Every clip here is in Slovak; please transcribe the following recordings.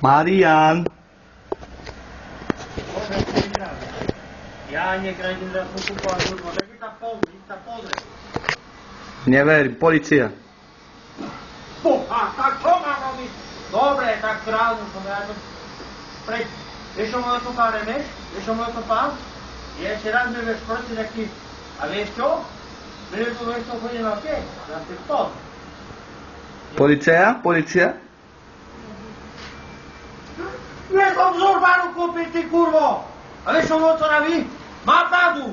Marián. Ja nekradím, že som kúpoval hudbu, tak si sa pozrie. Neverím, policia. Tak čo mám robiť? Dobre, tak kráľu som ja to... Vieš, čo môj to pán remeš? Vieš, čo môj to pán? Je ešte raz mi vieš proti taký... A vieš čo? Vieš, čo chodí na tie? Na tie pod. Policia? Policia? Nie som z Urbánu kúpiť, ty kurvo! A vieš, čo môj to robí? Má pravdu!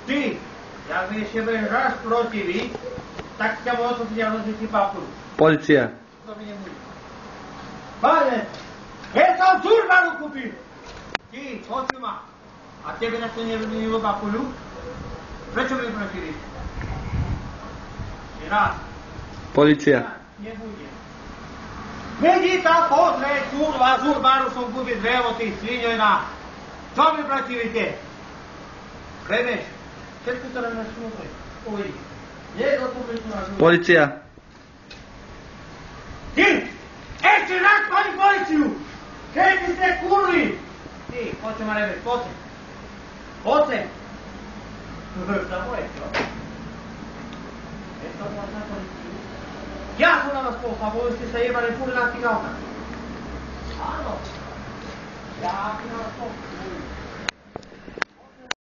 Ty! Jak mi ešte budeš raz protivý, tak ťa môj to priamo si papulu. Policia. To mi nebude. Pane, ja som z Urbánu kúpil! Ty, počuj ma. A tebe na to nebude papulu? Prečo mi protivíš? Raz. Policia. Nebude. Vedi tam pozrieť, kurva, z Urbánu som kúpil drevo, ty sviňojná. Čo mi protivíte? Remeš, všetko to na našu môžem. Uvidí. Nie, to tu na našu. Policia. Ty! Ešte raz pani policiu! Keď ste kurvi! Ty, poď ma Remeš, poď sem. Poď sem. Za moje, čo? Je to možná policiu? Ja som na vás poslal, ste sa jebali furt na tých autách. Áno. Ja som na vás poslal.